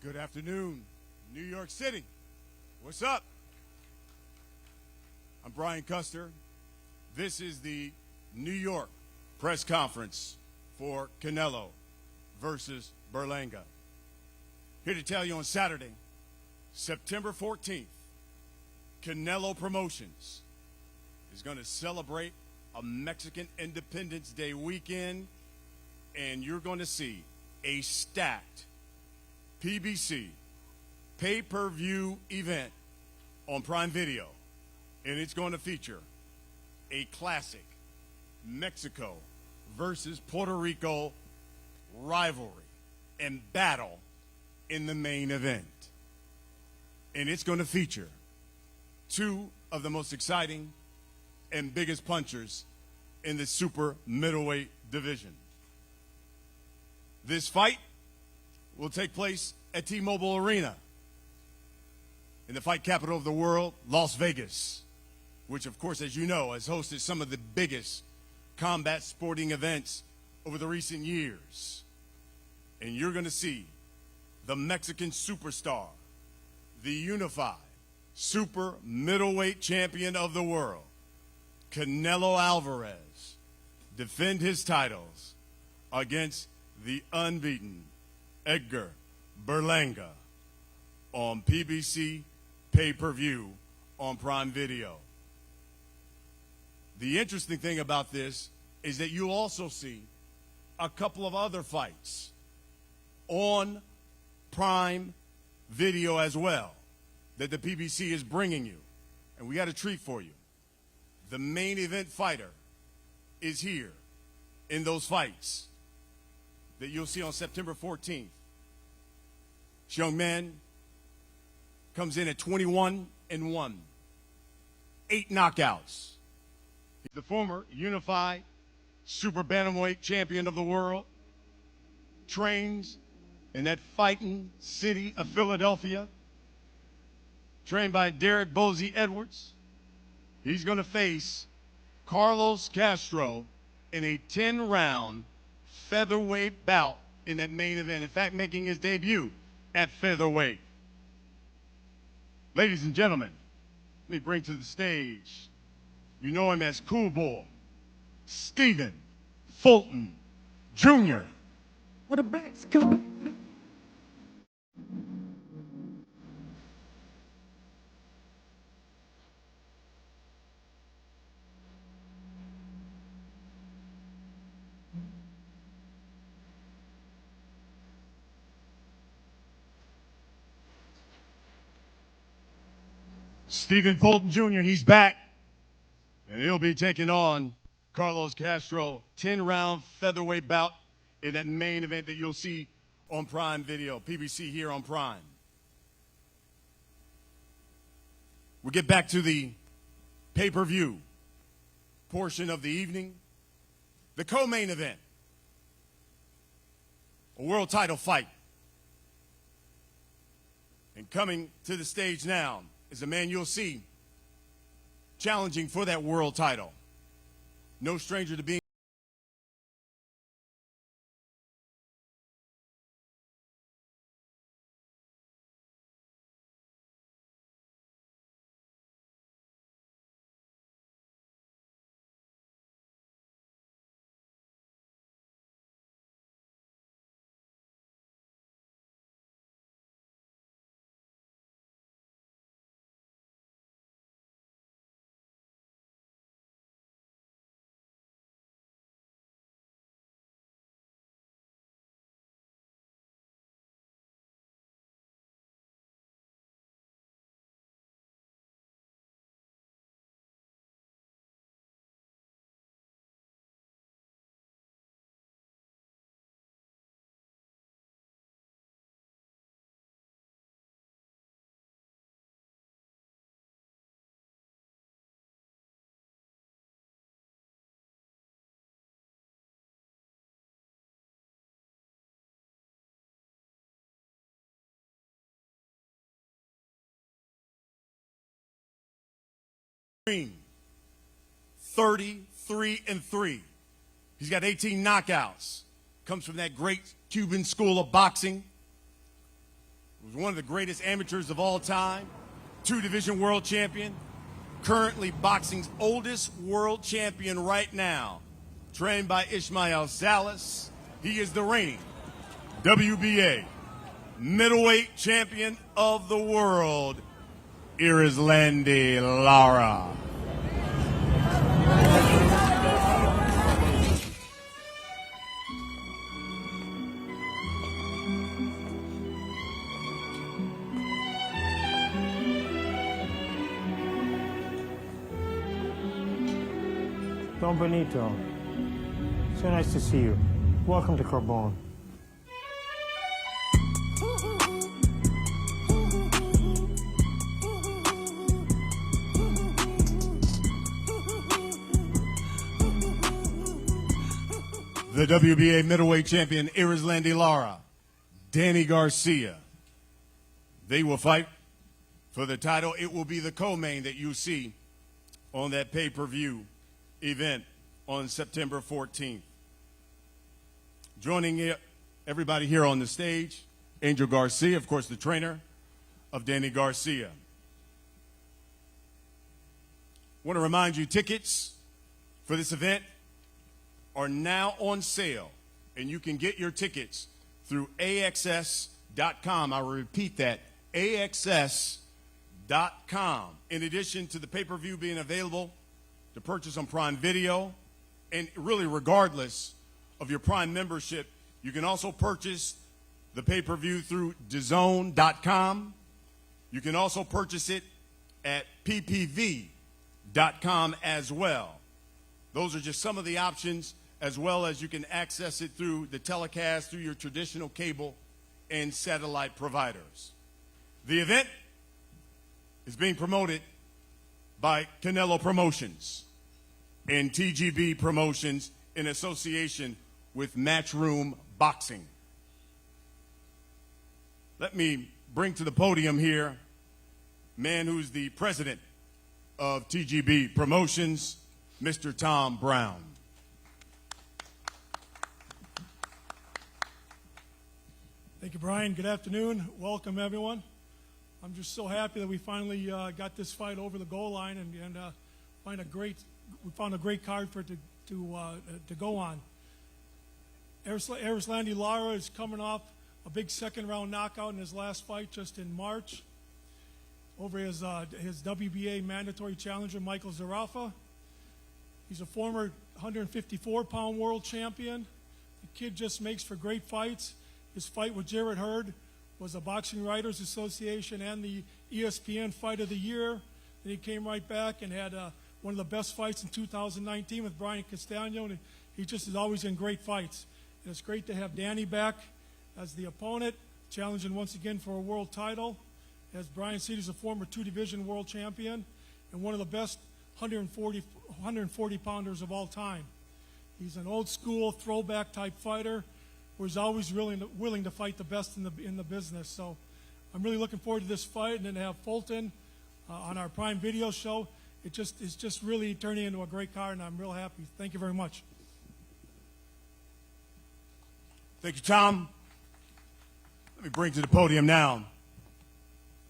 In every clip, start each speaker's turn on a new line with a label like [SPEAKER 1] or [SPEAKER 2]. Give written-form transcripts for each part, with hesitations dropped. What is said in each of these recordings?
[SPEAKER 1] Good afternoon, New York City. What's up? I'm Brian Custer. This is the New York press conference for Canelo versus Berlanga. Here to tell you on Saturday, September 14th, Canelo Promotions is going to celebrate a Mexican Independence Day weekend, and you're going to see a stacked PBC pay-per-view event on Prime Video, and it's going to feature a classic Mexico versus Puerto Rico rivalry and battle in the main event. And it's going to feature two of the most exciting and biggest punchers in the super middleweight division. This fight will take place at T-Mobile Arena in the fight capital of the world, Las Vegas, which, of course, as you know, has hosted some of the biggest combat sporting events over the recent years. And you're going to see the Mexican superstar, the unified super middleweight champion of the world, Canelo Álvarez, defend his titles against the unbeaten Edgar Berlanga on PBC pay-per-view on Prime Video. The interesting thing about this is that you'll also see a couple of other fights on Prime Video as well that the PBC is bringing you. And we got a treat for you. The main event fighter is here in those fights that you'll see on September 14th. This young man comes in at 21-1, 8 knockouts. He's the former unified super bantamweight champion of the world, trains in that fighting city of Philadelphia, trained by Derek Bozy Edwards. He's going to face Carlos Castro in a 10-round featherweight bout in that main event. In fact, making his debut at featherweight. Ladies and gentlemen, let me bring to the stage, you know him as Cool Boy, Stephen Fulton Jr. What a back's coming. Stephen Fulton Jr., he's back, and he'll be taking on Carlos Castro, 10-round featherweight bout in that main event that you'll see on Prime Video, PBC here on Prime. We'll get back to the pay-per-view portion of the evening. The co-main event, a world title fight. And coming to the stage now is a man you'll see challenging for that world title. No stranger to being Green, 33-3. He's got 18 knockouts. Comes from that great Cuban school of boxing. was one of the greatest amateurs of all time, two-division world champion, currently boxing's oldest world champion right now, trained by Ismael Salas. He is the reigning WBA middleweight champion of the world, Landy Lara.
[SPEAKER 2] Don Benito, so nice to see you. Welcome to Carbone.
[SPEAKER 1] The WBA middleweight champion, Landy Lara, Danny Garcia. They will fight for the title. It will be the co-main that you see on that pay-per-view event on September 14th. Joining everybody here on the stage, Angel Garcia, of course, the trainer of Danny Garcia. Want to remind you, tickets for this event are now on sale, and you can get your tickets through AXS.com. I will repeat that, AXS.com. In addition to the pay-per-view being available to purchase on Prime Video, and really regardless of your Prime membership, you can also purchase the pay-per-view through DAZN.com. You can also purchase it at PPV.com as well. Those are just some of the options, as well as you can access it through the telecast through your traditional cable and satellite providers. The event is being promoted by Canelo Promotions and TGB Promotions in association with Matchroom Boxing. Let me bring to the podium here man who's the president of TGB Promotions, Mr. Tom Brown.
[SPEAKER 3] Thank you, Brian. Good afternoon. Welcome, everyone. I'm just so happy that we finally got this fight over the goal line and we found a great card for it to go on. Landy Lara is coming off a big second-round knockout in his last fight just in March over his WBA mandatory challenger, Michael Zarafa. He's a former 154-pound world champion. The kid just makes for great fights. His fight with Jarrett Hurd was a Boxing Writers Association and the ESPN Fight of the Year. Then he came right back and had one of the best fights in 2019 with Brian Castano, and he just is always in great fights. And it's great to have Danny back as the opponent, challenging once again for a world title. As Brian said, he's a former two-division world champion and one of the best 140 pounders of all time. He's an old-school, throwback-type fighter who is always willing to fight the best in the business. So I'm really looking forward to this fight, and then to have Fulton on our Prime Video show. It's just really turning into a great card, and I'm real happy. Thank you very much.
[SPEAKER 1] Thank you, Tom. Let me bring to the podium now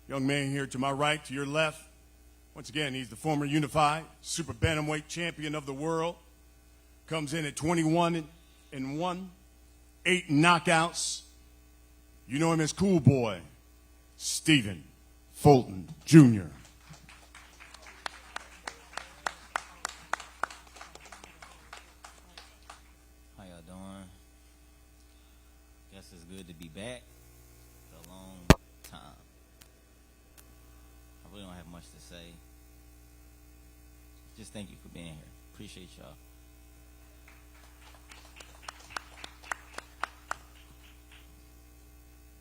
[SPEAKER 1] young man here to my right, to your left. Once again, he's the former unified super bantamweight champion of the world. Comes in at 21-1, 8 knockouts. You know him as Cool Boy, Stephen Fulton Jr.
[SPEAKER 4] How y'all doing? Guess it's good to be back for a long time. I really don't have much to say. Just thank you for being here. Appreciate y'all.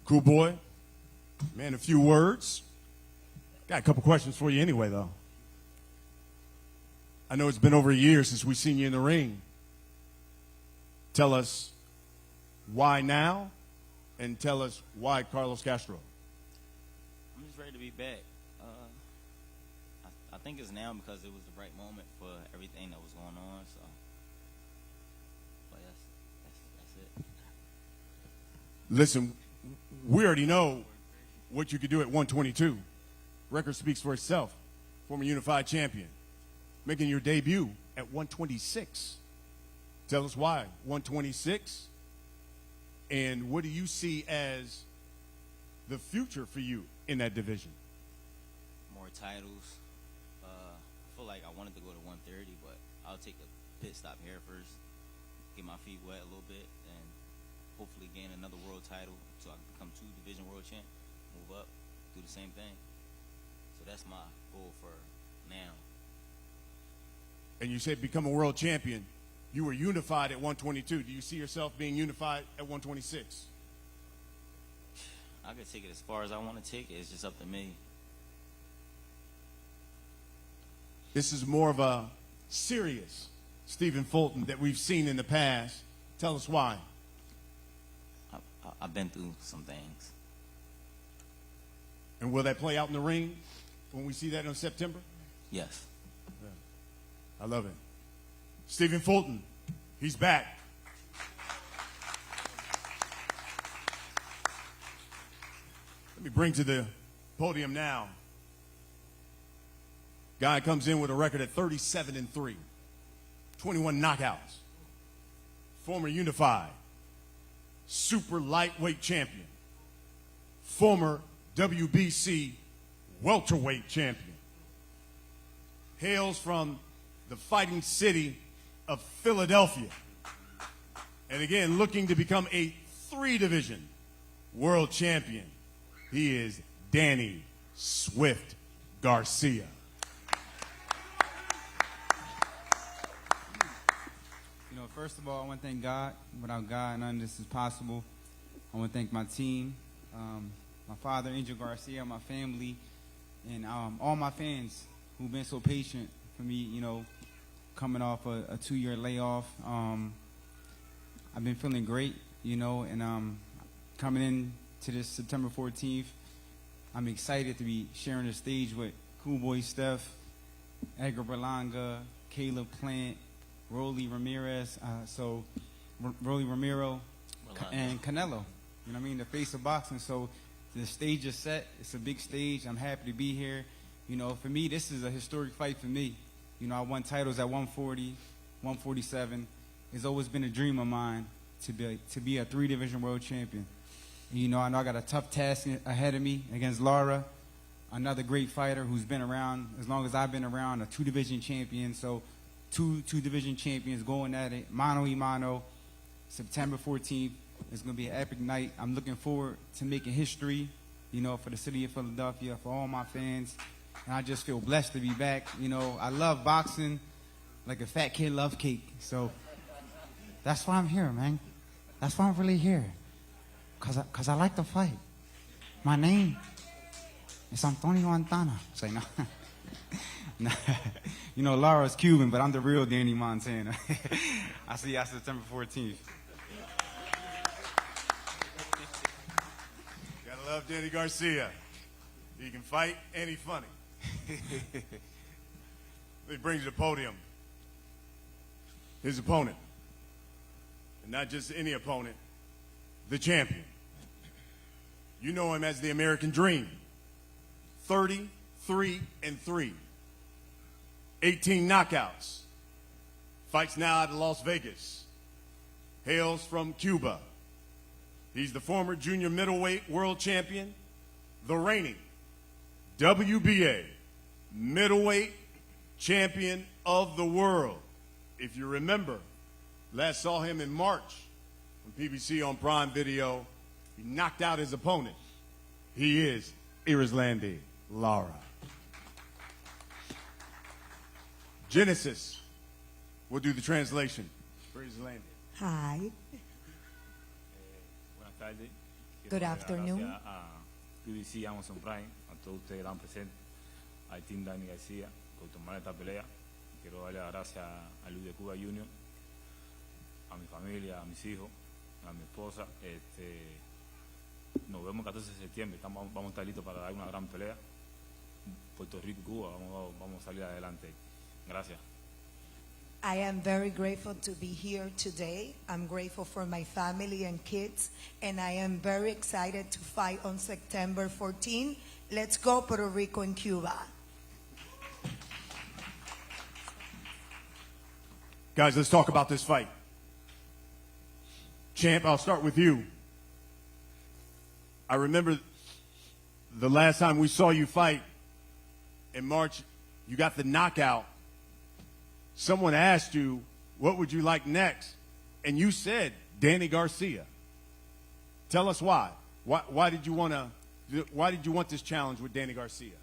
[SPEAKER 1] Cool Boy, man, a few words. Got a couple questions for you anyway, though. I know it's been over a year since we've seen you in the ring. Tell us why now, and tell us why Carlos Castro.
[SPEAKER 4] I'm just ready to be back. I think it's now because it was the right moment for everything that was going on. So, but that's it.
[SPEAKER 1] Listen, we already know what you could do at 122. Record speaks for itself. Former unified champion, making your debut at 126. Tell us why 126, and what do you see as the future for you in that division?
[SPEAKER 4] More titles. I feel like I wanted to go to 130, but I'll take a pit stop here first, get my feet wet a little bit, and hopefully gain another world title so I can become 2 division world champ, move up, do the same thing. So that's my goal for now.
[SPEAKER 1] And you said become a world champion. You were unified at 122. Do you see yourself being unified at 126?
[SPEAKER 4] I could take it as far as I want to take it. It's just up to me.
[SPEAKER 1] This is more of a serious Stephen Fulton that we've seen in the past. Tell us why.
[SPEAKER 4] I've been through some things.
[SPEAKER 1] And will that play out in the ring when we see that in September?
[SPEAKER 4] Yes.
[SPEAKER 1] I love it. Stephen Fulton, he's back. Let me bring to the podium now. Guy comes in with a record at 37-3, 21 knockouts. Former unified, super lightweight champion. Former WBC welterweight champion. Hails from the fighting city of Philadelphia. And again, looking to become a 3-division world champion. He is Danny Swift Garcia.
[SPEAKER 5] You know, first of all, I want to thank God. Without God, none of this is possible. I want to thank my team, my father, Angel Garcia, my family, and all my fans who've been so patient for me, you know, coming off a 2-year layoff. I've been feeling great, you know, and coming in to this September 14th, I'm excited to be sharing the stage with Cool Boy Steph, Edgar Berlanga, Caleb Plant, Rolly Ramirez, Rolly Ramiro, and Canelo. You know what I mean? The face of boxing. So the stage is set. It's a big stage. I'm happy to be here. You know, for me, this is a historic fight for me. You know, I won titles at 140, 147. It's always been a dream of mine to be a 3-division world champion. And, you know I got a tough task ahead of me against Laura, another great fighter who's been around as long as I've been around, a 2-division champion. So two division champions going at it, mano y mano, September 14th. It's going to be an epic night. I'm looking forward to making history, you know, for the city of Philadelphia, for all my fans. And I just feel blessed to be back. You know, I love boxing like a fat kid loves cake. So that's why I'm here, man. That's why I'm really here. Cause I like to fight. My name is Antonio Montana. Say no. No. You know, Laura's Cuban, but I'm the real Danny Montana. I see y'all September 14th.
[SPEAKER 1] Gotta love Danny Garcia. He can fight and he's funny. He brings you to the podium. His opponent. And not just any opponent, the champion. You know him as the American Dream. 33-3. 18 knockouts. Fights now out of Las Vegas. Hails from Cuba. He's the former junior middleweight world champion, the reigning WBA middleweight champion of the world. If you remember, last saw him in March on PBC on Prime Video. He knocked out his opponent. He is Irislandi Lara. Genesis will do the translation for Irislandi.
[SPEAKER 6] Hi.
[SPEAKER 7] Buenas tardes.
[SPEAKER 6] Good afternoon.
[SPEAKER 7] Gracias a PBC Amazon Prime, a todos ustedes que están presentes, al Team Danny García por tomar esta pelea. Quiero darle las gracias a Luis de Cuba Jr., a mi familia, a mis hijos, a mi esposa. Nos vemos el 14 de septiembre. Vamos a estar listos para dar una gran pelea. Puerto Rico y Cuba, vamos a salir adelante. Gracias.
[SPEAKER 6] I am very grateful to be here today. I'm grateful for my family and kids, and I am very excited to fight on September 14. Let's go Puerto Rico and Cuba.
[SPEAKER 1] Guys, let's talk about this fight. Champ, I'll start with you. I remember the last time we saw you fight in March, you got the knockout. Someone asked you, what would you like next? And you said, Danny Garcia. Tell us why. Why did you want this challenge with Danny Garcia?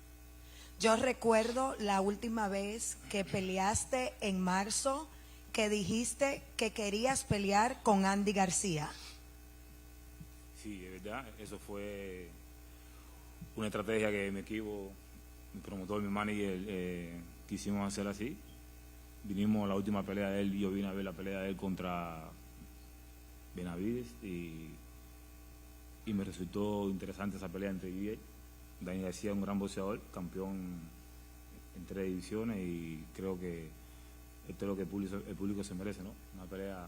[SPEAKER 6] Yo recuerdo la última vez que peleaste en marzo, que dijiste que querías pelear con Andy García.
[SPEAKER 7] Sí, es verdad, eso fue una estrategia que mi equipo, mi promotor, mi manager, quisimos hacer así. Vinimos a la última pelea de él, yo vine a ver la pelea de él contra Benavides y me resultó interesante esa pelea entre él y él. Dani García, un gran boxeador, campeón en 3 divisiones y creo que esto es lo que el público se merece, ¿no? Una pelea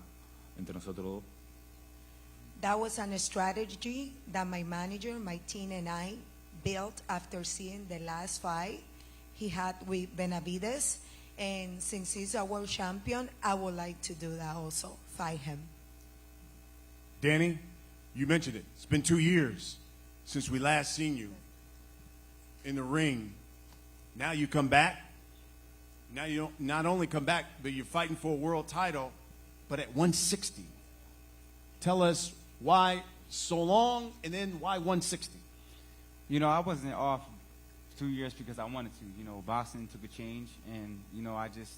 [SPEAKER 7] entre nosotros dos.
[SPEAKER 6] That was a strategy that my manager, my team, and I built after seeing the last fight he had with Benavides. And since he's a world champion, I would like to do that also, fight him.
[SPEAKER 1] Danny, you mentioned it. It's been 2 years since we last seen you in the ring. Now you come back. Now you don't not only come back, but you're fighting for a world title, but at 160. Tell us why so long, and then why 160?
[SPEAKER 5] You know, I wasn't off 2 years because I wanted to. You know, boxing took a change, and you know, I just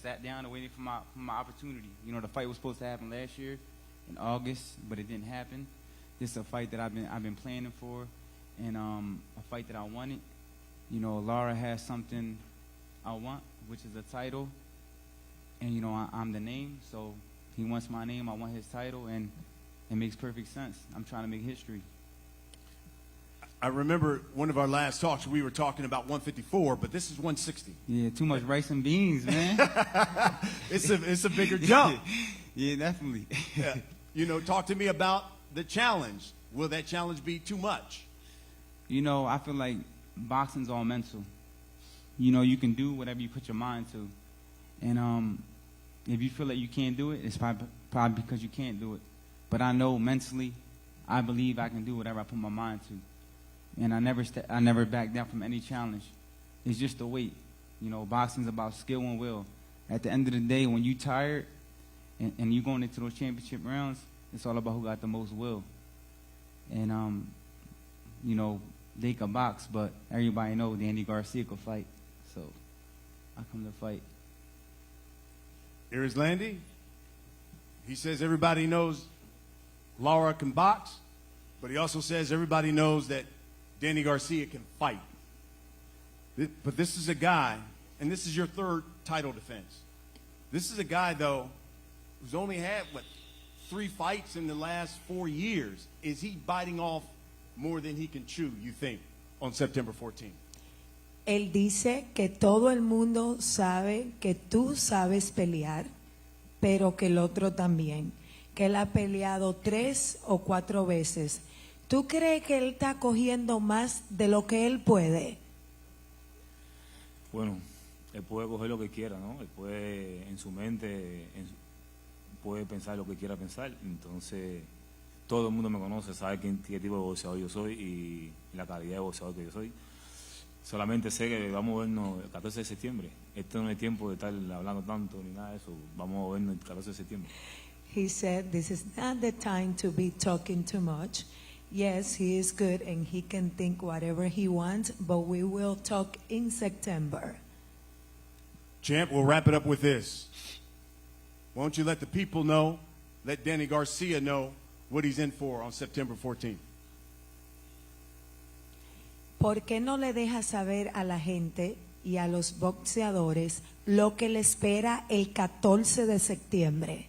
[SPEAKER 5] sat down and waited for my opportunity. You know, the fight was supposed to happen last year in August, but it didn't happen. This is a fight that I've been planning for, and a fight that I wanted. You know, Laura has something I want, which is a title, and you know, I'm the name, so he wants my name, I want his title, and it makes perfect sense. I'm trying to make history.
[SPEAKER 1] I remember one of our last talks, we were talking about 154, but this is 160.
[SPEAKER 5] Yeah, too much rice and beans, man.
[SPEAKER 1] It's a bigger jump.
[SPEAKER 5] Yeah, definitely.
[SPEAKER 1] Yeah. You know, talk to me about the challenge. Will that challenge be too much?
[SPEAKER 5] You know, I feel like boxing's all mental. You know, you can do whatever you put your mind to. And if you feel like you can't do it, it's probably because you can't do it. But I know mentally, I believe I can do whatever I put my mind to. And I never back down from any challenge. It's just the weight. You know, boxing's about skill and will. At the end of the day, when you're tired and you're going into those championship rounds, it's all about who got the most will. And, you know, they could box, but everybody knows Danny Garcia could fight. So I come to fight.
[SPEAKER 1] Here is Landy. He says everybody knows Laura can box, but he also says everybody knows that Danny Garcia can fight. But this is a guy, and this is your 3rd title defense. This is a guy, though, who's only had, 3 fights in the last 4 years. Is he biting off more than he can chew, you think, on September 14th?
[SPEAKER 6] Él dice que todo el mundo sabe que tú sabes pelear, pero que el otro también. Que él ha peleado 3 o 4 veces. ¿Tú crees que él está cogiendo más de lo que él puede?
[SPEAKER 7] Bueno, él puede coger lo que quiera, ¿no? Él puede, en su mente, puede pensar lo que quiera pensar. Entonces, todo el mundo me conoce, sabe qué tipo de boxeador yo soy y la calidad de boxeador que yo soy. Solamente sé que vamos a vernos el 14 de septiembre. Esto no es tiempo de estar hablando tanto ni nada de eso. Vamos a vernos el 14 de septiembre.
[SPEAKER 6] He said this is not the time to be talking too much. Yes, he is good and he can think whatever he wants, but we will talk in September.
[SPEAKER 1] Champ, we'll wrap it up with this. Why don't you let the people know, let Danny Garcia know what he's in for on September 14th?
[SPEAKER 6] ¿Por qué no le dejas saber a la gente y a los boxeadores lo que le espera el 14 de septiembre?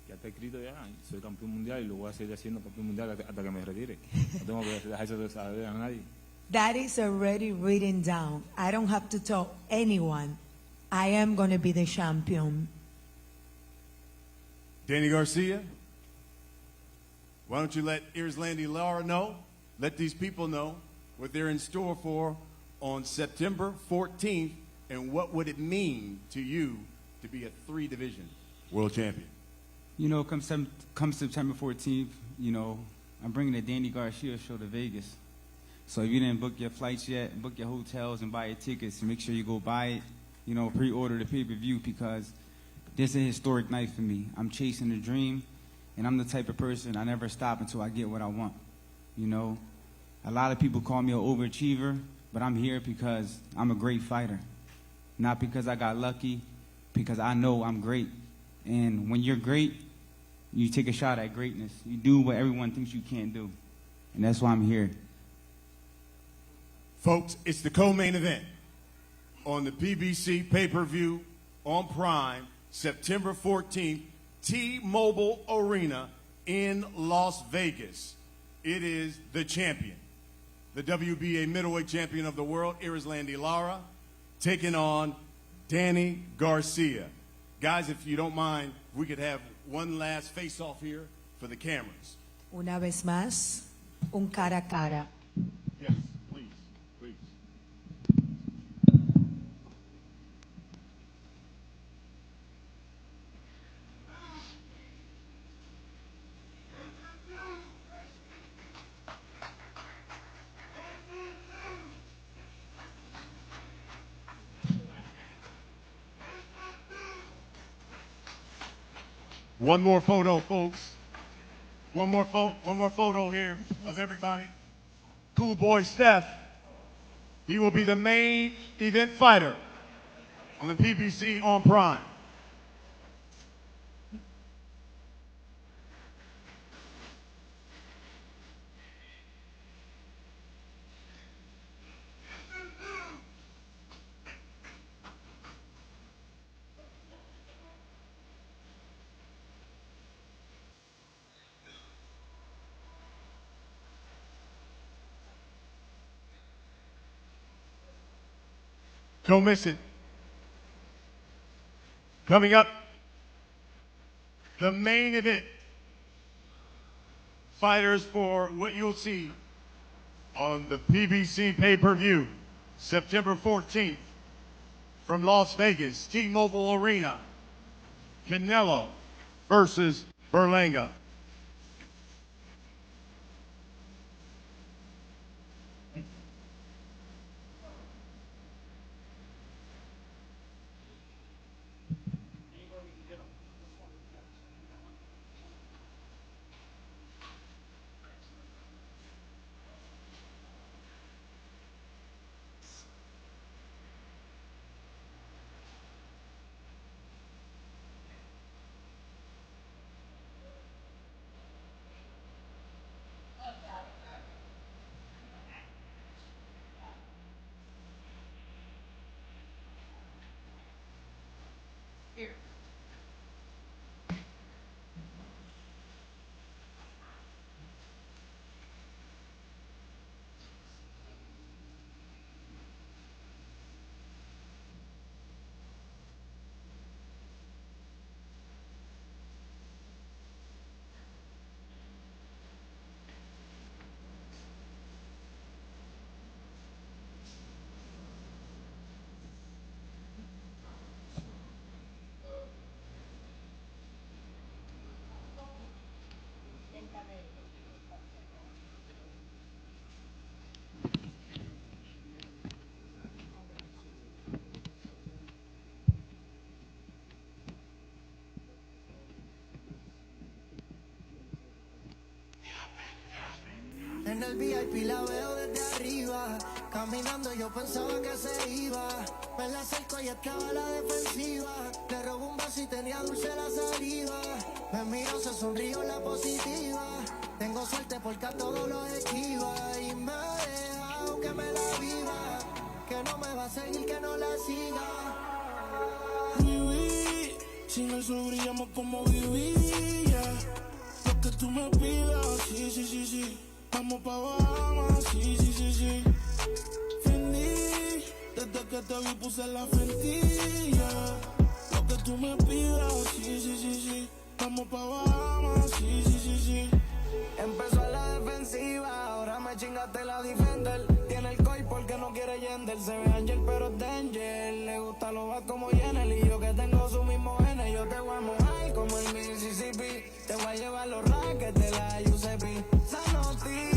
[SPEAKER 7] Ya está escrito ya, soy campeón mundial y lo voy a seguir haciendo campeón mundial hasta que me retire. No tengo que dejar eso de saber a nadie.
[SPEAKER 6] That is already written down. I don't have to tell anyone. I am going to be the champion.
[SPEAKER 1] Danny Garcia, why don't you let Landy Lara know, let these people know what they're in store for on September 14th, and what would it mean to you to be a 3-division world champion?
[SPEAKER 5] You know, come September 14th, you know, I'm bringing the Danny Garcia show to Vegas. So if you didn't book your flights yet, book your hotels and buy your tickets, make sure you go buy it. You know, pre-order the pay-per-view, because this is a historic night for me. I'm chasing a dream, and I'm the type of person, I never stop until I get what I want. You know, a lot of people call me an overachiever, but I'm here because I'm a great fighter. Not because I got lucky, because I know I'm great. And when you're great, you take a shot at greatness. You do what everyone thinks you can't do. And that's why I'm here.
[SPEAKER 1] Folks, it's the co-main event on the PBC pay-per-view on Prime, September 14th, T-Mobile Arena in Las Vegas. It is the champion, the WBA middleweight champion of the world, Landy Lara, taking on Danny Garcia. Guys, if you don't mind, we could have one last face-off here for the cameras.
[SPEAKER 6] Una vez más, un cara a cara.
[SPEAKER 1] Yes, please, please. One more photo, folks. One more photo here of everybody. Cool boy Steph. He will be the main event fighter on the PBC on Prime. Don't miss it. Coming up, the main event. Fighters for what you'll see on the PBC pay-per-view, September 14th, from Las Vegas, T-Mobile Arena. Canelo versus Berlanga.
[SPEAKER 8] En el VIP la veo desde arriba. Caminando yo pensaba que se iba. Me la acerco y estaba a la defensiva. Le robo un vaso y tenía dulce la saliva. Me miro, se sonrió la positiva. Tengo suerte porque a todos los esquiva. Y me deja aunque me la viva. Que no me va a seguir, que no la siga.
[SPEAKER 9] Viví, sin eso brillamos como vivía. Lo que tú me pidas, sí, sí, sí, sí. Vamos pa' Bahamas, sí, sí, sí, sí. Fendi, Desde que te vi puse la frentilla. Lo que tú me pidas, sí, sí, sí, sí. Vamos pa' Bahamas, sí, sí, sí, sí.
[SPEAKER 8] Empezó a la defensiva, ahora me chingaste la defender. Tiene el coy porque no quiere yender. Se ve Angel pero es danger. Le gusta lo va como Yenel. Y yo que tengo su mismo N. Yo te voy a mojar como el Mississippi. Te voy a llevar los rackets de la UCP. Sanotti,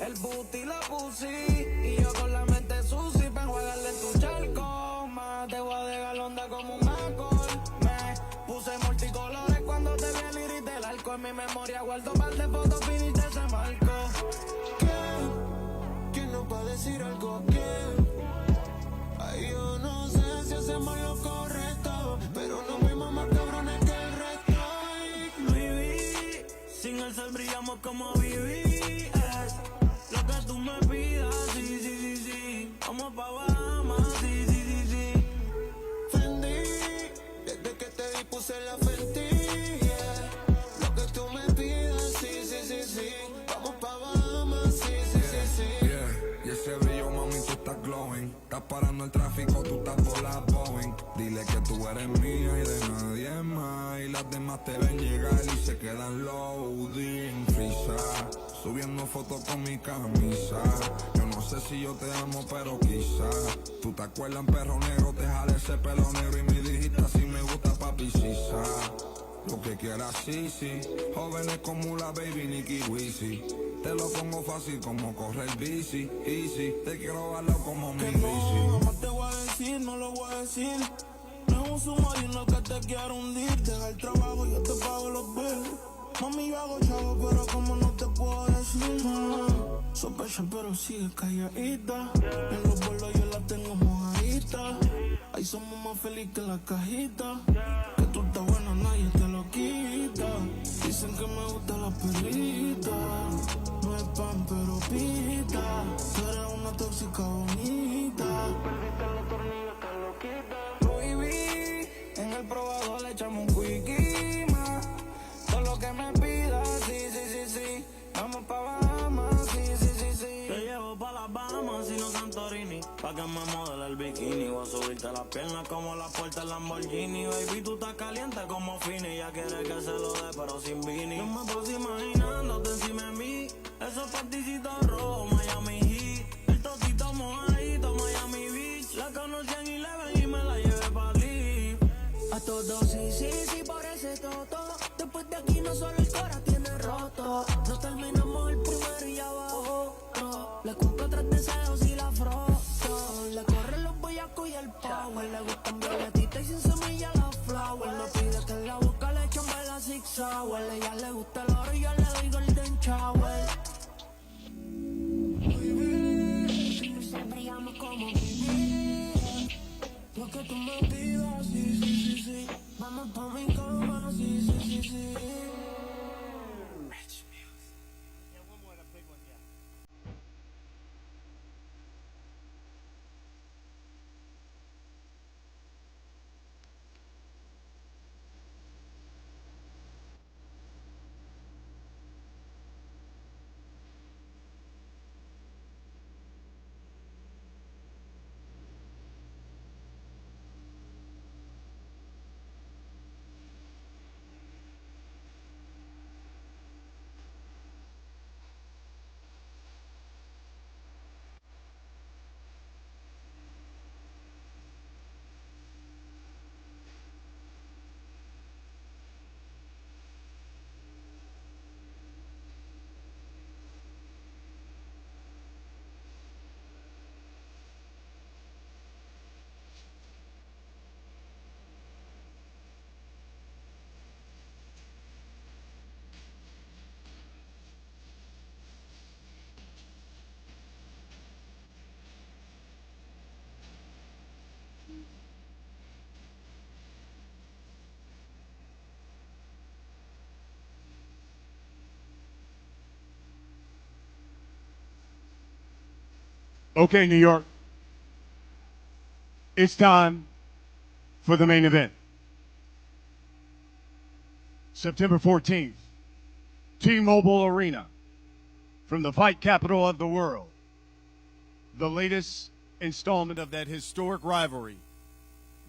[SPEAKER 8] el booty lo puse. Y yo con la mente sucia pa' jugarle en tu charco. Más te voy a dejar onda como un alcohol. Me puse multicolores cuando te vi el iris del arco. En mi memoria guardo par de fotos finis de ese marco. ¿Quién nos va a decir algo? ¿Quién? Ay, yo no sé si hacemos lo correcto, pero no fuimos más cabrones que el resto.
[SPEAKER 9] Viví, sin el sol brillamos como viví. Lo que tú me pidas, sí, sí, sí, sí. Vamos pa' Bahamas, sí, sí, sí, sí.
[SPEAKER 8] Fendi, desde que te vi puse la frentilla. Lo que tú me pidas, sí, sí, sí, sí. Vamos pa' Bahamas, sí, sí, sí, sí.
[SPEAKER 10] Y ese brillo, mami, tú estás glowing. Estás parando el tráfico, tú estás por la Boeing. Dile que tú eres mía y de nadie más. Y las demás te ven llegar y se quedan loading. Frisa, subiendo fotos con mi camisa. Yo no sé si yo te amo, pero quizá. Tú te acuerdas, perro negro, te jale ese pelo negro. Y me dijiste así me gusta, papi, sisa. Lo que quieras, sí, sí. Jóvenes como la baby Nicky Wizzy. Te lo pongo fácil como correr bici. Easy, te quiero darlo como mi bici.
[SPEAKER 9] No, jamás te voy a decir, no lo voy a decir. No es un submarino que te quiero hundir. Deja el trabajo, yo te pago los bills. Mami, yo hago chavo, pero como no te puedo decir, no. Sospecha, pero sigue calladita. En los vuelos yo la tengo mojadita. Ahí somos más felices que la cajita. Que tú estás buena, nadie te lo quita. Dicen que me gusta la perrita. No es pan, pero pita. Tú eres una tóxica bonita. Perdiste los tornillos, te lo quita.
[SPEAKER 8] Lo viví, en el probador le echamos un quickie más. Todo lo que me pidas, sí, sí, sí, sí. Vamos pa' Bahamas, sí, sí, sí, sí.
[SPEAKER 9] Te llevo pa' las Bahamas y no Santorini. Pa' que me modele el bikini. Voy a subirte las piernas como la puerta del Lamborghini. Baby, tú estás caliente como Fini. Ya quieres que se lo dé, pero sin Vini. Yo me paso imaginándote encima de mí. Esos particitos rojos, Miami Heat. El totito mojadito, Miami Beach. La conocí en Eleven y me la llevé pa' Lee.
[SPEAKER 8] A todos, sí, sí, sí, por ese toto. Después de aquí no solo el cora tiene roto. No terminamos el primero y ya va otro. Le compro 3 deseos y la froto. Le corren los boyacos y el power. Le gustan violetitas y sin semilla la flower. Me pide que en la boca le echen vela six sour. Ella le gusta el oro y yo le doy golden shower. Siempre brillamos como vivir. Lo que tú me pidas, sí, sí, sí, sí. Vamos pa' mi cama, sí, sí, sí, sí.
[SPEAKER 1] Okay, New York. It's time for the main event. September 14th, T-Mobile Arena, from the fight capital of the world. The latest installment of that historic rivalry,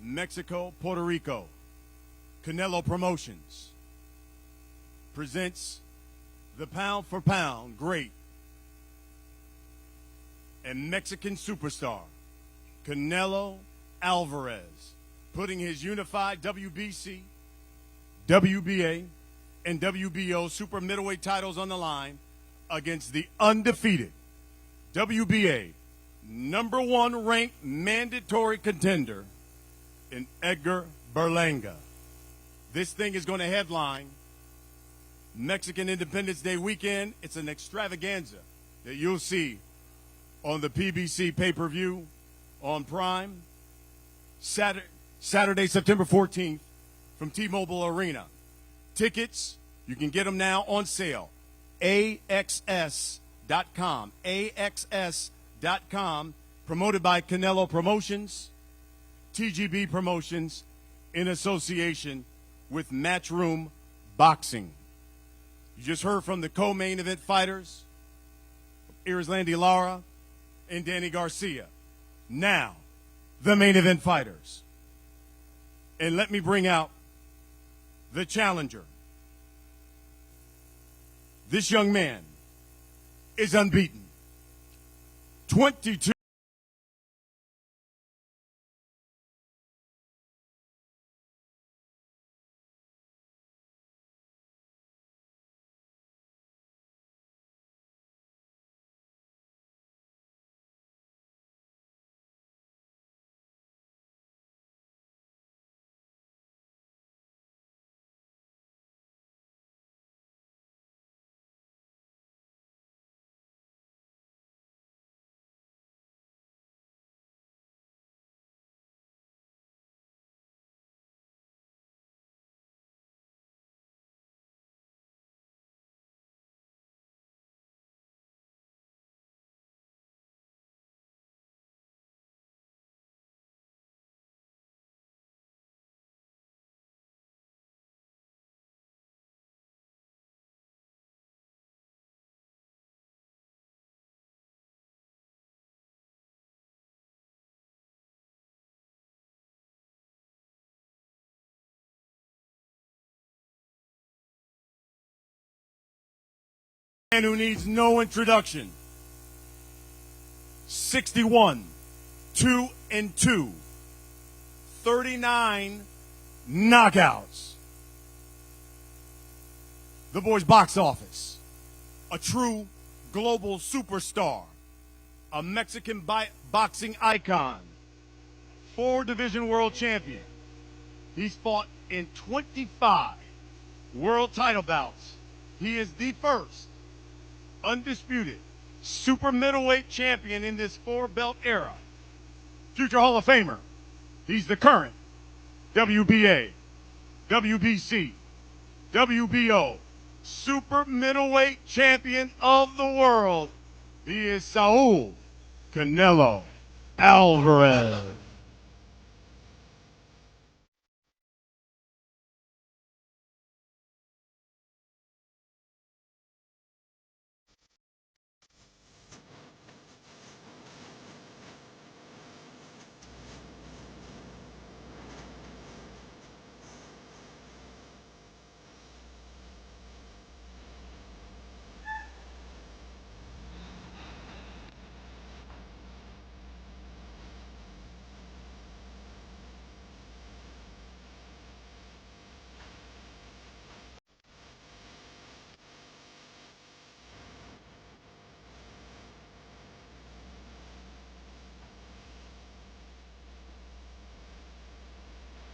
[SPEAKER 1] Mexico, Puerto Rico, Canelo Promotions presents the pound-for-pound great and Mexican superstar, Canelo Álvarez, putting his unified WBC, WBA, and WBO super middleweight titles on the line against the undefeated WBA #1 ranked mandatory contender in Edgar Berlanga. This thing is going to headline Mexican Independence Day weekend. It's an extravaganza that you'll see on the PBC pay-per-view on Prime Saturday, September 14th from T-Mobile Arena. Tickets, you can get them now on sale. AXS.com. AXS.com. Promoted by Canelo Promotions, TGB Promotions, in association with Matchroom Boxing. You just heard from the co-main event fighters, Landy Lara and Danny Garcia. Now, the main event fighters. And let me bring out the challenger. This young man is unbeaten. 22. Man who needs no introduction. 61, 2-2, 39 knockouts. The boy's box office. A true global superstar. A Mexican boxing icon. 4-division world champion. He's fought in 25 world title bouts. He is the first undisputed super middleweight champion in this 4-belt era. Future Hall of Famer. He's the current WBA, WBC, WBO super middleweight champion of the world. He is Saul Canelo Álvarez.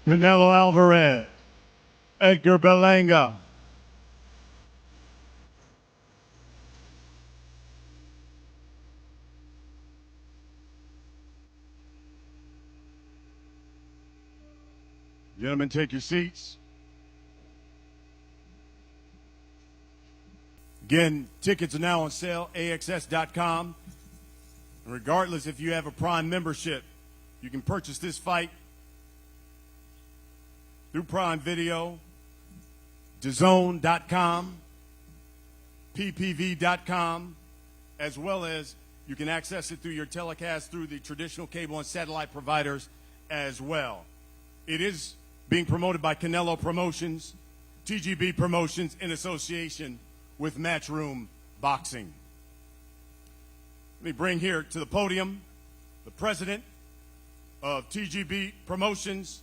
[SPEAKER 1] Canelo Álvarez, Edgar Berlanga. Gentlemen, take your seats. Again, tickets are now on sale, AXS.com. And regardless if you have a Prime membership, you can purchase this fight through Prime Video, DAZN.com, PPV.com, as well as You can access it through your telecast through the traditional cable and satellite providers as well. It is being promoted by Canelo Promotions, TGB Promotions, in association with Matchroom Boxing. Let me bring here to the podium the president of TGB Promotions,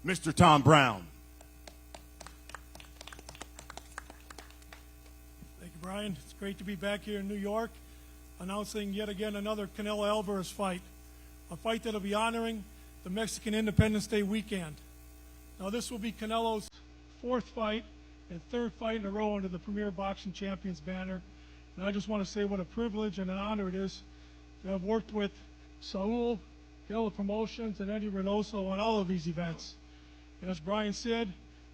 [SPEAKER 1] Mr. Tom Brown.
[SPEAKER 3] Thank you, Brian. It's great to be back here in New York, announcing yet again another Canelo Alvarez fight, a fight that will be honoring the Mexican Independence Day weekend. Now, this will be Canelo's fourth fight and third fight in a row under the Premier Boxing Champions banner. And I just want to say what a privilege and an honor it is to have worked with Saul, Canelo Promotions, and Eddie Reynoso on all of these events. And as Brian said,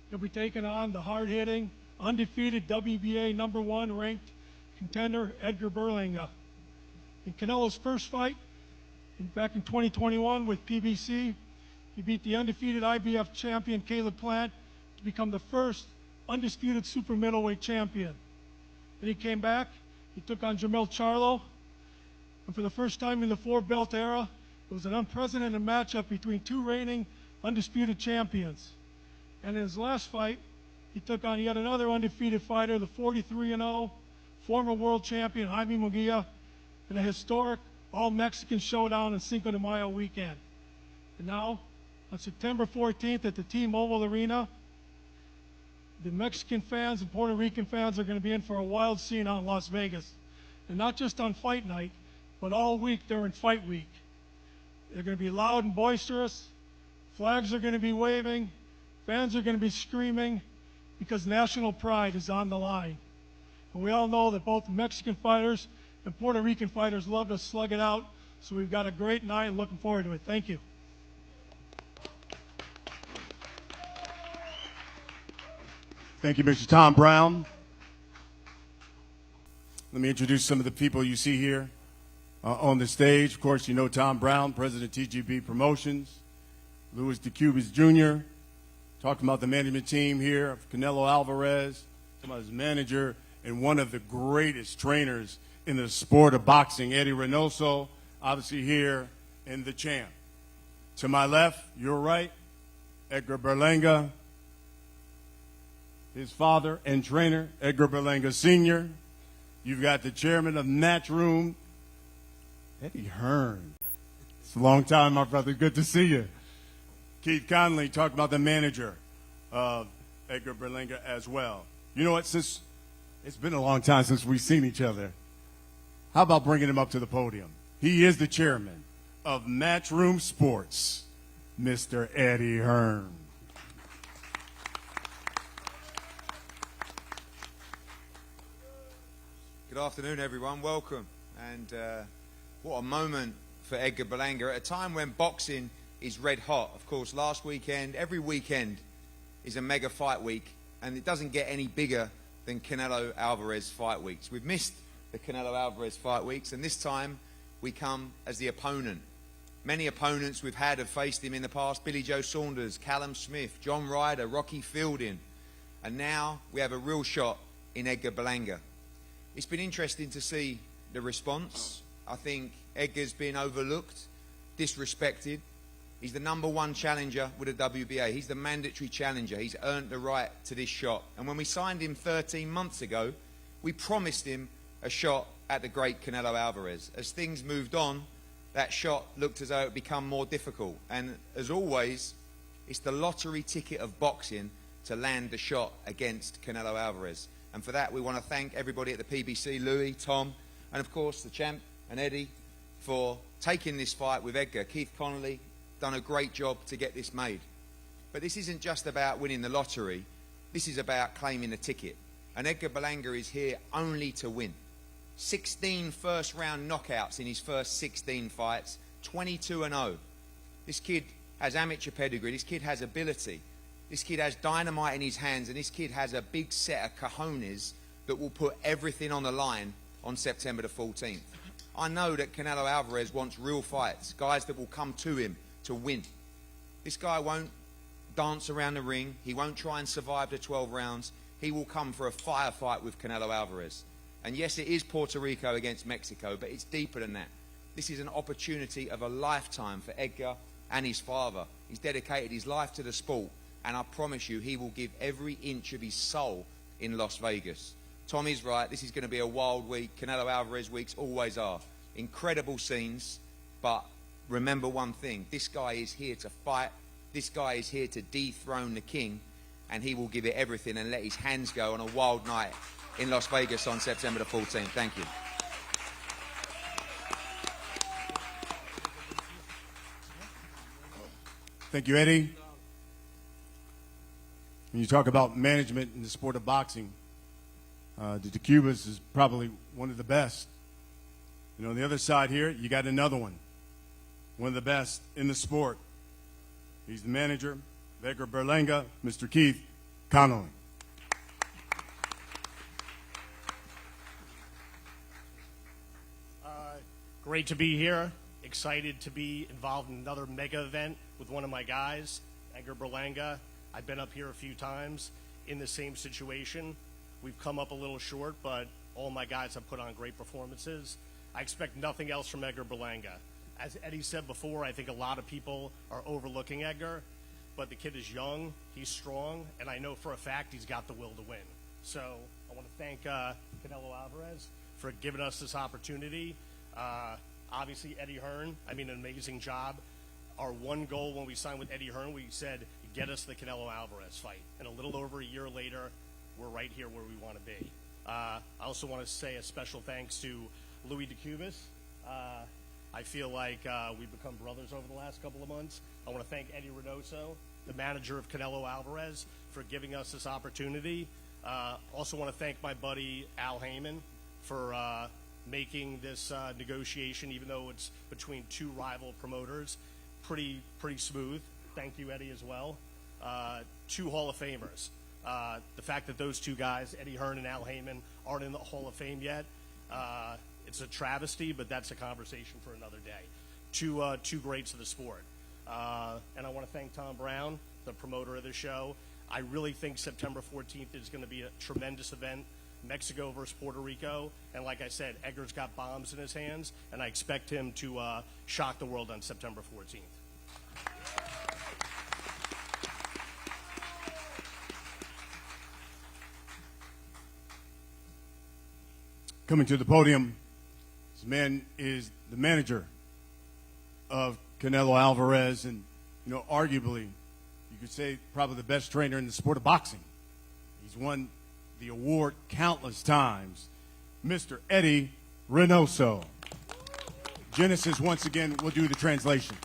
[SPEAKER 3] he'll be taking on the hard-hitting, undefeated WBA #1 ranked contender Edgar Berlanga. In Canelo's first fight, back in 2021 with PBC, he beat the undefeated IBF champion Caleb Plant to become the first undisputed super middleweight champion. Then he came back, he took on Jamel Charlo, and for the first time in the four-belt era, it was an unprecedented matchup between two reigning undisputed champions. And in his last fight, he took on yet another undefeated fighter, the 43-0 former world champion Jaime Munguia, in a historic all-Mexican showdown in Cinco de Mayo weekend. And now, on September 14th at the T-Mobile Arena, the Mexican fans and Puerto Rican fans are going to be in for a wild scene out in Las Vegas. And not just on fight night, but all week during fight week. They're going to be loud and boisterous. Flags are going to be waving. Fans are going to be screaming because national pride is on the line. And we all know that both Mexican fighters and Puerto Rican fighters love to slug it out. So we've got a great night and looking forward to it. Thank you.
[SPEAKER 1] Thank you, Mr. Tom Brown. Let me introduce some of the people you see here on the stage. Of course, you know Tom Brown, president of TGB Promotions. Louis DeCubas Jr., talking about the management team here of Canelo Alvarez, talking about his manager and one of the greatest trainers in the sport of boxing, Eddie Reynoso, obviously here in the champ. To my left, your right, Edgar Berlanga, his father and trainer, Edgar Berlanga Sr. You've got the chairman of Matchroom, Eddie Hearn. It's a long time, my brother. Good to see you. Keith Conley, talking about the manager of Edgar Berlanga as well. You know what? Since it's been a long time since we've seen each other, how about bringing him up to the podium? He is the chairman of Matchroom Sports, Mr. Eddie Hearn.
[SPEAKER 11] Good afternoon, everyone. Welcome. And what a moment for Edgar Berlanga at a time when boxing is red hot. Of course, last weekend, every weekend is a mega fight week, and it doesn't get any bigger than Canelo Alvarez fight weeks. We've missed the Canelo Alvarez fight weeks, and this time we come as the opponent. Many opponents we've had have faced him in the past: Billy Joe Saunders, Callum Smith, John Ryder, Rocky Fielding, and now we have a real shot in Edgar Berlanga. It's been interesting to see the response. I think Edgar's been overlooked, disrespected. He's the #1 challenger with the WBA. He's the mandatory challenger. He's earned the right to this shot. And when we signed him 13 months ago, we promised him a shot at the great Canelo Alvarez. As things moved on, that shot looked as though it would become more difficult. And as always, it's the lottery ticket of boxing to land the shot against Canelo Alvarez. And for that, we want to thank everybody at the PBC, Louis, Tom, and of course the champ and Eddie for taking this fight with Edgar. Keith Connolly done a great job to get this made. But this isn't just about winning the lottery. This is about claiming a ticket. And Edgar Berlanga is here only to win. 16 first-round knockouts in his first 16 fights, 22-0. This kid has amateur pedigree. This kid has ability. This kid has dynamite in his hands, and this kid has a big set of cojones that will put everything on the line on September the 14th. I know that Canelo Alvarez wants real fights, guys that will come to him to win. This guy won't dance around the ring. He won't try and survive the 12 rounds. He will come for a firefight with Canelo Alvarez. And yes, it is Puerto Rico against Mexico, but it's deeper than that. This is an opportunity of a lifetime for Edgar and his father. He's dedicated his life to the sport, and I promise you he will give every inch of his soul in Las Vegas. Tom is right, this is going to be a wild week. Canelo Álvarez weeks always are. Incredible scenes, but remember one thing, this guy is here to fight, this guy is here to dethrone the king, and he will give it everything and let his hands go on a wild night in Las Vegas on September the 14th. Thank you.
[SPEAKER 1] Thank you, Eddie. When you talk about management in the sport of boxing, the Cubas is probably one of the best. You know, on the other side here, you got another one of the best in the sport. He's the manager of Edgar Berlanga, Mr. Keith Connolly.
[SPEAKER 12] Great to be here. Excited to be involved in another mega event with one of my guys, Edgar Berlanga. I've been up here a few times in the same situation. We've come up a little short, but all my guys have put on great performances. I expect nothing else from Edgar Berlanga. As Eddie said before, I think a lot of people are overlooking Edgar, but the kid is young, he's strong, and I know for a fact he's got the will to win. So I want to thank Canelo Álvarez for giving us this opportunity. Obviously, Eddie Hearn, an amazing job. Our one goal when we signed with Eddie Hearn, we said, get us the Canelo Álvarez fight. And a little over a year later, we're right here where we want to be. I also want to say a special thanks to Louis DeCubas. I feel like we've become brothers over the last couple of months. I want to thank Eddie Reynoso, the manager of Canelo Álvarez, for giving us this opportunity. Also want to thank my buddy Al Heyman for making this negotiation, even though it's between two rival promoters, pretty smooth. Thank you, Eddie, as well. Two Hall of Famers. The fact that those two guys, Eddie Hearn and Al Heyman, aren't in the Hall of Fame yet, it's a travesty, but that's a conversation for another day. Two greats of the sport. And I want to thank Tom Brown, the promoter of the show. I really think September 14th is going to be a tremendous event. Mexico versus Puerto Rico, and like I said, Edgar's got bombs in his hands, and I expect him to shock the world on September 14th.
[SPEAKER 1] Coming to the podium, this man is the manager of Canelo Álvarez, and arguably, you could say probably the best trainer in the sport of boxing. He's won the award countless times, Mr. Eddie Reynoso. Genesis, once again, will do the translation.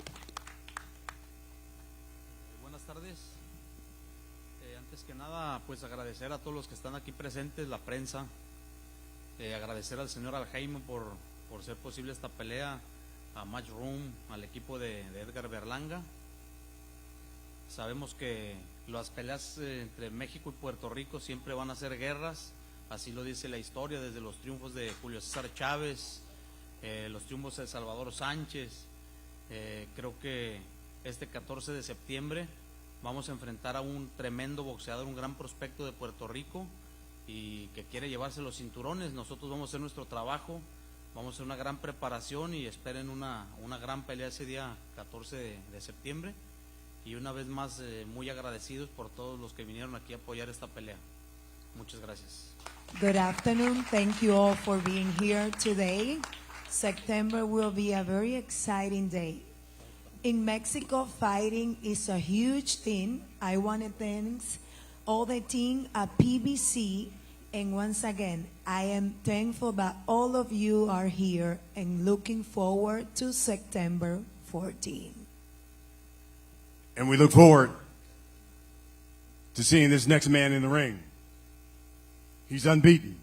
[SPEAKER 13] Buenas tardes. Antes que nada, pues agradecer a todos los que están aquí presentes, la prensa, agradecer al señor Al Heyman por ser posible esta pelea, a Matchroom, al equipo de Edgar Berlanga. Sabemos que las peleas entre México y Puerto Rico siempre van a ser guerras, así lo dice la historia, desde los triunfos de Julio César Chávez, los triunfos de Salvador Sánchez. Creo que este 14 de septiembre vamos a enfrentar a un tremendo boxeador, un gran prospecto de Puerto Rico y que quiere llevarse los cinturones. Nosotros vamos a hacer nuestro trabajo, vamos a hacer una gran preparación y esperen una gran pelea ese día 14 de septiembre. Y una vez más, muy agradecidos por todos los que vinieron aquí a apoyar esta pelea. Muchas gracias.
[SPEAKER 6] Good afternoon. Thank you all for being here today. September will be a very exciting day. In Mexico, fighting is a huge thing. I want to thank all the team at PBC. And once again, I am thankful that all of you are here and looking forward to September 14.
[SPEAKER 1] And we look forward to seeing this next man in the ring. He's unbeaten.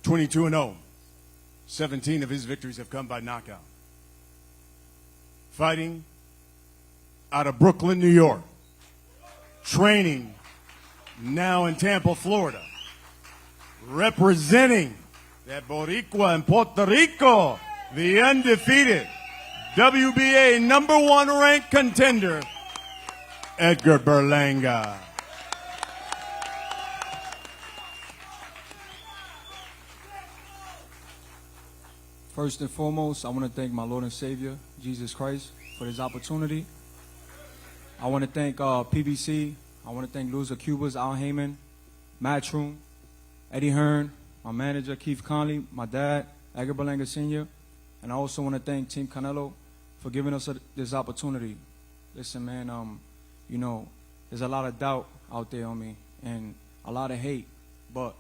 [SPEAKER 1] 22-0. 17 of his victories have come by knockout. Fighting out of Brooklyn, New York. Training now in Tampa, Florida. Representing that Boricua in Puerto Rico, the undefeated WBA #1 ranked contender, Edgar Berlanga.
[SPEAKER 14] First and foremost, I want to thank my Lord and Savior, Jesus Christ, for this opportunity. I want to thank PBC. I want to thank Loser Cubas, Al Heyman, Matchroom, Eddie Hearn, my manager, Keith Conley, my dad, Edgar Berlanga Sr., and I also want to thank Team Canelo for giving us this opportunity. Listen, man, you know, there's a lot of doubt out there on me and a lot of hate, but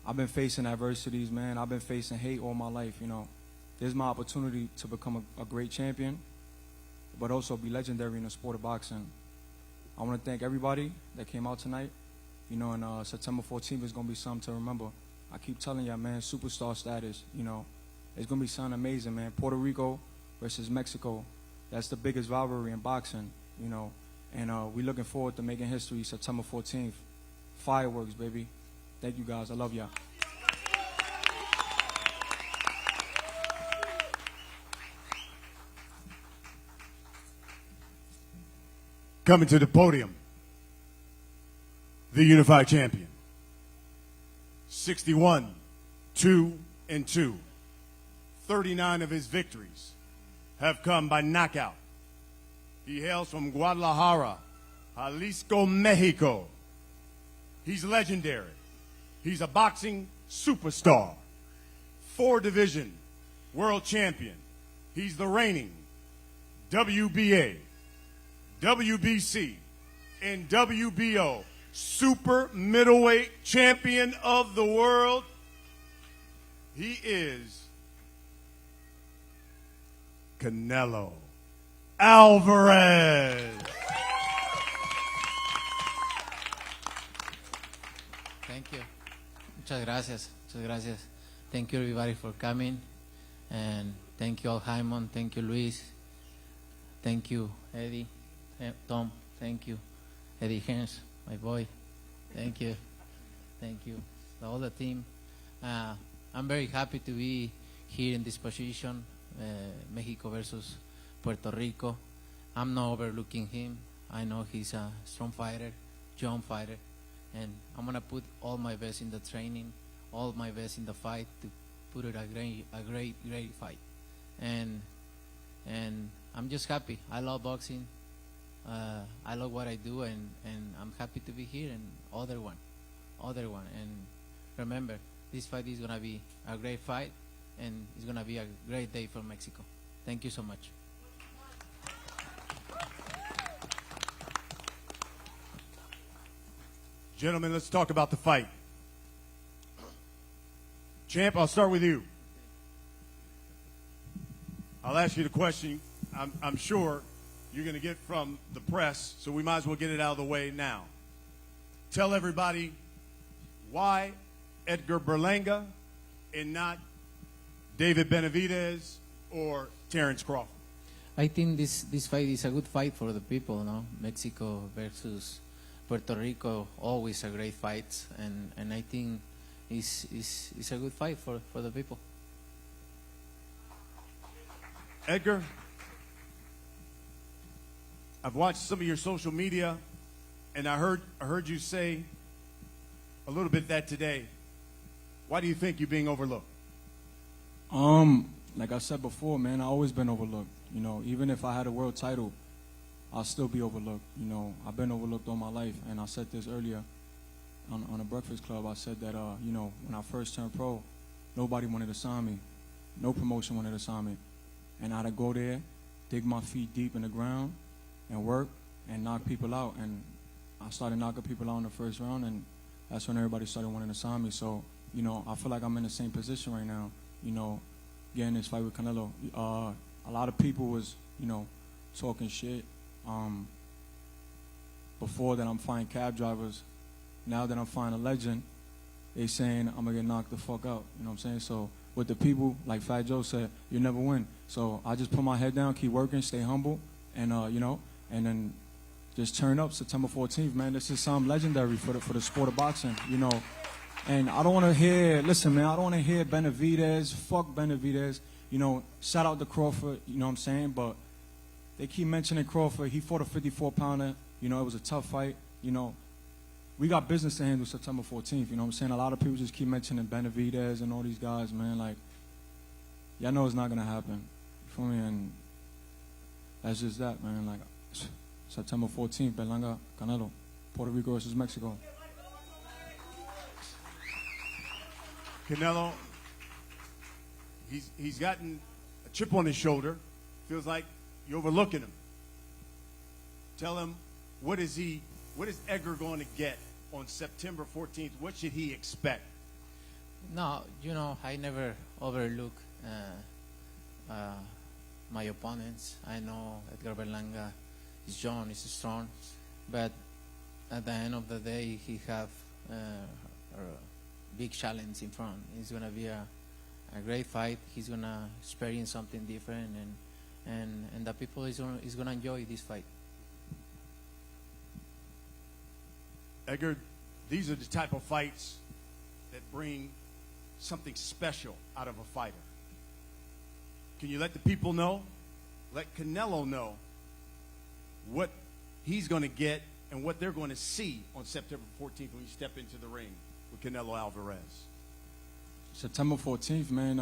[SPEAKER 14] I've been facing adversities, man. I've been facing hate all my life, you know. There's my opportunity to become a great champion, but also be legendary in the sport of boxing. I want to thank everybody that came out tonight. You know, and September 14th is going to be something to remember. I keep telling y'all, man, superstar status, you know. It's going to be something amazing, man. Puerto Rico versus Mexico. That's the biggest rivalry in boxing, you know. And we're looking forward to making history September 14th. Fireworks, baby. Thank you, guys. I love y'all.
[SPEAKER 1] Coming to the podium, the unified champion. 61, 2-2. 39 of his victories have come by knockout. He hails from Guadalajara, Jalisco, Mexico. He's legendary. He's a boxing superstar. 4-division world champion. He's the reigning WBA, WBC, and WBO super middleweight champion of the world. He is Canelo Álvarez.
[SPEAKER 15] Thank you. Muchas gracias. Muchas gracias. Thank you everybody for coming. And thank you all, Jaimon. Thank you, Luis. Thank you, Eddie. Tom, thank you. Eddie Hens, my boy. Thank you. Thank you. All the team. I'm very happy to be here in this position, Mexico versus Puerto Rico. I'm not overlooking him. I know he's a strong fighter, young fighter, and I'm gonna put all my best in the training, all my best in the fight to put it a great fight. And I'm just happy. I love boxing. I love what I do, and I'm happy to be here. And other one. And remember, this fight is gonna be a great fight, and it's gonna be a great day for Mexico. Thank you so much.
[SPEAKER 1] Gentlemen, let's talk about the fight. Champ, I'll start with you. I'll ask you the question I'm sure you're going to get from the press, so we might as well get it out of the way now. Tell everybody why Edgar Berlanga and not David Benavidez or Terrence Crawford.
[SPEAKER 15] I think this fight is a good fight for the people, no? Mexico versus Puerto Rico, always a great fight, and I think it's a good fight for the people.
[SPEAKER 1] Edgar, I've watched some of your social media, and I heard you say a little bit that today. Why do you think you're being overlooked?
[SPEAKER 14] Like I said before, man, I've always been overlooked. You know, even if I had a world title, I'll still be overlooked. You know, I've been overlooked all my life, and I said this earlier on a Breakfast Club. I said that, you know, when I first turned pro, nobody wanted to sign me. No promotion wanted to sign me. And I had to go there, dig my feet deep in the ground, and work, and knock people out. And I started knocking people out in the first round, and that's when everybody started wanting to sign me. So, you know, I feel like I'm in the same position right now, you know, getting this fight with Canelo. A lot of people was, you know, talking shit. Before that, I'm fighting cab drivers. Now that I'm fighting a legend, they saying I'm going to get knocked the fuck out. You know what I'm saying? So with the people, like Fat Joe said, you never win. So I just put my head down, keep working, stay humble, and, you know, and then just turn up September 14th, man. This is something legendary for the sport of boxing, you know. And I don't want to hear, listen, man, I don't want to hear Benavidez, fuck Benavidez. You know, shout out to Crawford, you know what I'm saying? But they keep mentioning Crawford. He fought a 54-pounder. You know, it was a tough fight. You know, we got business to handle September 14th. You know what I'm saying? A lot of people just keep mentioning Benavidez and all these guys, man. Like, y'all know it's not gonna happen. You feel me? And that's just that, man. Like September 14th, Berlanga, Canelo, Puerto Rico versus Mexico.
[SPEAKER 1] Canelo, he's gotten a chip on his shoulder. Feels like you're overlooking him. Tell him, what is Edgar going to get on September 14th? What should he expect?
[SPEAKER 15] No, you know, I never overlook my opponents. I know Edgar Berlanga is young, is strong, but at the end of the day, he have a big challenge in front. It's going to be a great fight. He's going to experience something different, and the people is going to enjoy this fight.
[SPEAKER 1] Edgar, these are the type of fights that bring something special out of a fighter. Can you let the people know, let Canelo know what he's going to get and what they're going to see on September 14th when you step into the ring with Canelo Álvarez?
[SPEAKER 14] September 14th, man,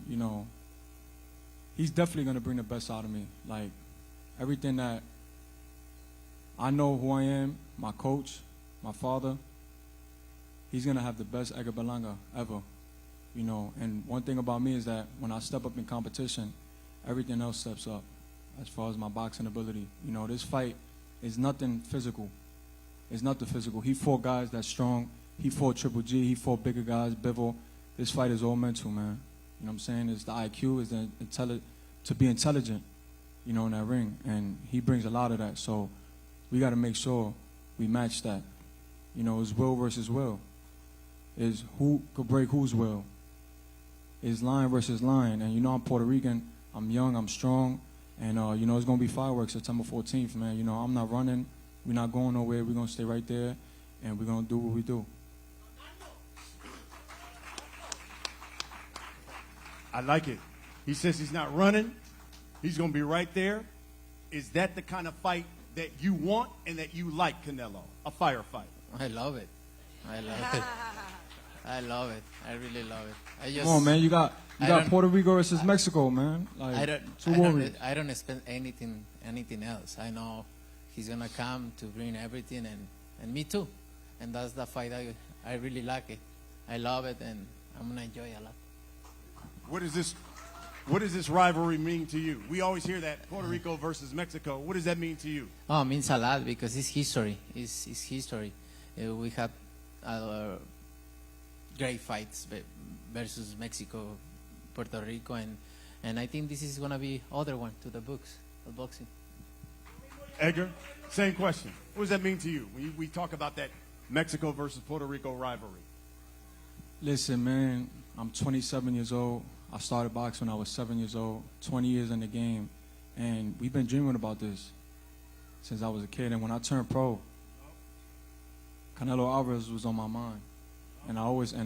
[SPEAKER 14] you know, he's definitely going to bring the best out of me. Like, everything that I know who I am, my coach, my father, he's going to have the best Edgar Berlanga ever. You know, and one thing about me is that when I step up in competition, everything else steps up as far as my boxing ability. You know, this fight is nothing physical. It's nothing physical. He fought guys that's strong. He fought Triple G. He fought bigger guys, Bivol. This fight is all mental, man. You know what I'm saying? It's the IQ, it's to be intelligent, you know, in that ring. And he brings a lot of that. So we got to make sure we match that. You know, it's will versus will. Is who could break whose will. Is line versus line. And, you know, I'm Puerto Rican. I'm young. I'm strong. And, you know, it's going to be fireworks September 14th, man. You know, I'm not running. We're not going nowhere. We're going to stay right there. And we're going to do what we do.
[SPEAKER 1] I like it. He says he's not running. He's going to be right there. Is that the kind of fight that you want and that you like, Canelo? A firefight?
[SPEAKER 15] I love it. I love it. I love it. I really love it.
[SPEAKER 14] Come on, man. You got Puerto Rico versus Mexico, man. Like,
[SPEAKER 15] I don't expect anything else. I know he's gonna come to bring everything, and me too. And that's the fight I really like it. I love it, and I'm gonna enjoy it a lot.
[SPEAKER 1] What does this rivalry mean to you? We always hear that Puerto Rico versus Mexico. What does that mean to you?
[SPEAKER 15] Oh, it means a lot because it's history. It's history. We have great fights versus Mexico, Puerto Rico, and I think this is going to be other one to the books of boxing.
[SPEAKER 1] Edgar, same question. What does that mean to you when we talk about that Mexico versus Puerto Rico rivalry?
[SPEAKER 14] Listen, man, I'm 27 years old. I started boxing when I was 7 years old, 20 years in the game, and we've been dreaming about this since I was a kid. And when I turned pro, Canelo Álvarez was on my mind. And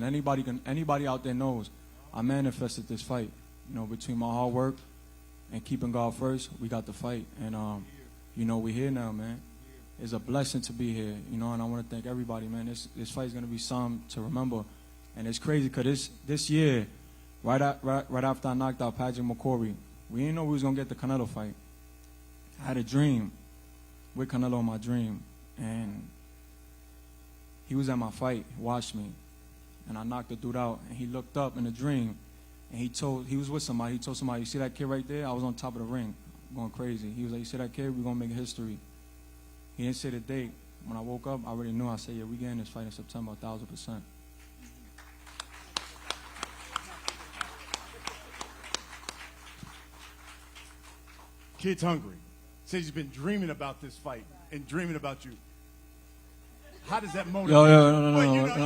[SPEAKER 14] anybody out there knows, I manifested this fight. You know, between my hard work and keeping God first, we got the fight. And, you know, we're here now, man. It's a blessing to be here, you know, and I want to thank everybody, man. This fight is going to be something to remember. And it's crazy because this year, right after I knocked out Patrick McCorry, we didn't know we was going to get the Canelo fight. I had a dream with Canelo in my dream, and he was at my fight, he watched me, and I knocked the dude out, and he looked up in a dream, and he was with somebody. He told somebody, you see that kid right there? I was on top of the ring, going crazy. He was like, you see that kid? We're going to make history. He didn't say the date. When I woke up, I already knew. I said, yeah, we getting this fight in September, 1,000%.
[SPEAKER 1] Kid's hungry. Says he's been dreaming about this fight and dreaming about you. How does that motivate you?
[SPEAKER 14] Relax.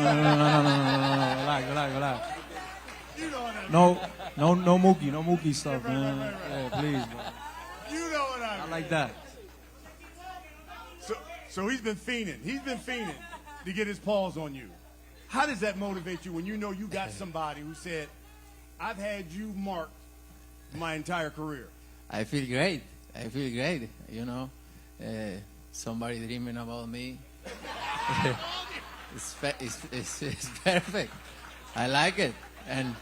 [SPEAKER 1] You know what I mean.
[SPEAKER 14] No Mookie stuff, man. Yeah, please, bro.
[SPEAKER 1] You know what I mean.
[SPEAKER 14] I like that.
[SPEAKER 1] So he's been fiending. He's been fiending to get his paws on you. How does that motivate you when you know you got somebody who said, I've had you marked my entire career?
[SPEAKER 15] I feel great. You know, somebody dreaming about me. It's perfect. I like it. And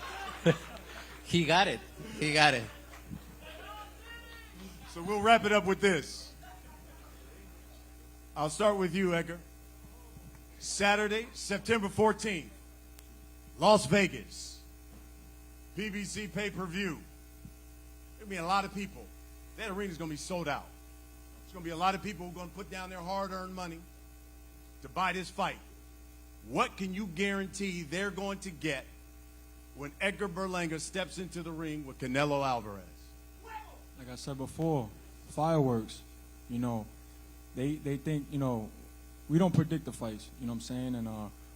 [SPEAKER 15] He got it. He got it.
[SPEAKER 1] So we'll wrap it up with this. I'll start with you, Edgar. Saturday, September 14th, Las Vegas. PBC pay-per-view. There'll be a lot of people. That arena's going to be sold out. There's going to be a lot of people who are going to put down their hard-earned money to buy this fight. What can you guarantee they're going to get when Edgar Berlanga steps into the ring with Canelo Álvarez?
[SPEAKER 14] Like I said before, fireworks. You know, they think, you know, we don't predict the fights. You know what I'm saying? And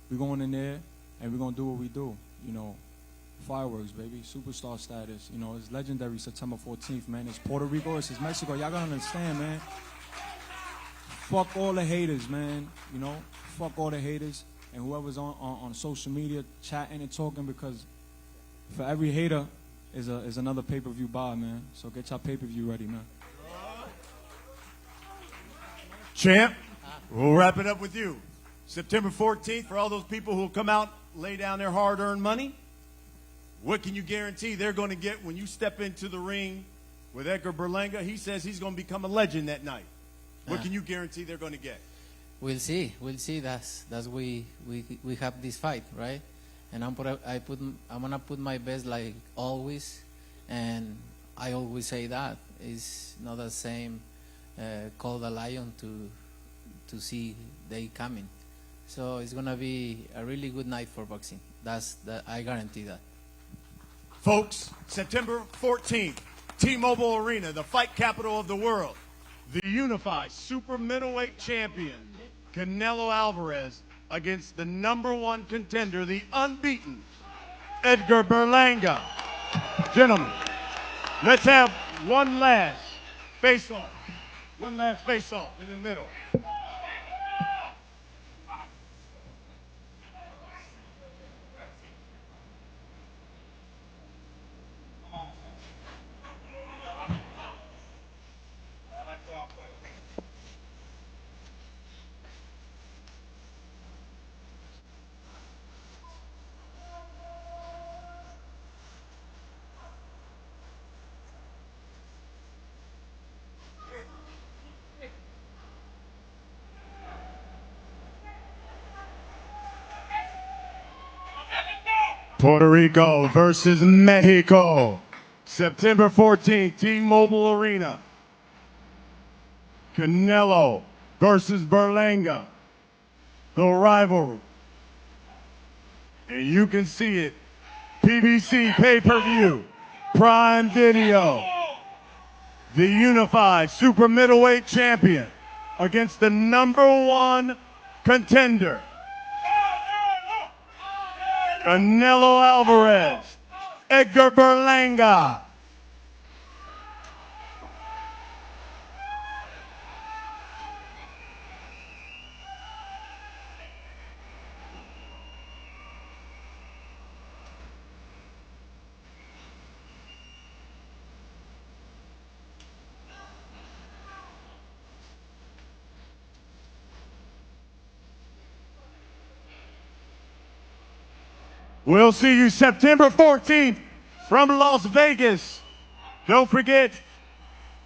[SPEAKER 14] we're going in there and we're going to do what we do. You know, fireworks, baby. Superstar status. You know, it's legendary September 14th, man. It's Puerto Rico. It's Mexico. Y'all got to understand, man. Fuck all the haters, man. You know, fuck all the haters. And whoever's on social media chatting and talking, because for every hater is another pay-per-view buy, man. So get your pay-per-view ready, man.
[SPEAKER 1] Champ, we'll wrap it up with you. September 14th, for all those people who will come out, lay down their hard-earned money, what can you guarantee they're going to get when you step into the ring with Edgar Berlanga? He says he's going to become a legend that night. What can you guarantee they're going to get?
[SPEAKER 15] We'll see. We'll see. That's we have this fight, right? And I'm gonna put my best like always, and I always say that it's not the same. Call the lion to see they coming. So it's gonna be a really good night for boxing. I guarantee that.
[SPEAKER 1] Folks, September 14th, T-Mobile Arena, the fight capital of the world. The unified super middleweight champion, Canelo Álvarez, against the #1 contender, the unbeaten Edgar Berlanga. Gentlemen, let's have one last face-off. One last face-off in the middle. Puerto Rico versus Mexico, September 14th, T-Mobile Arena. Canelo versus Berlanga, the rivalry. And you can see it, PBC pay-per-view, Prime Video. The unified super middleweight champion against the #1 contender, Canelo Álvarez, Edgar Berlanga. We'll see you September 14th from Las Vegas. Don't forget,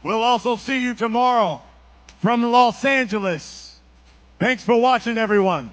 [SPEAKER 1] we'll also see you tomorrow from Los Angeles. Thanks for watching, everyone.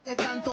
[SPEAKER 8] De tanto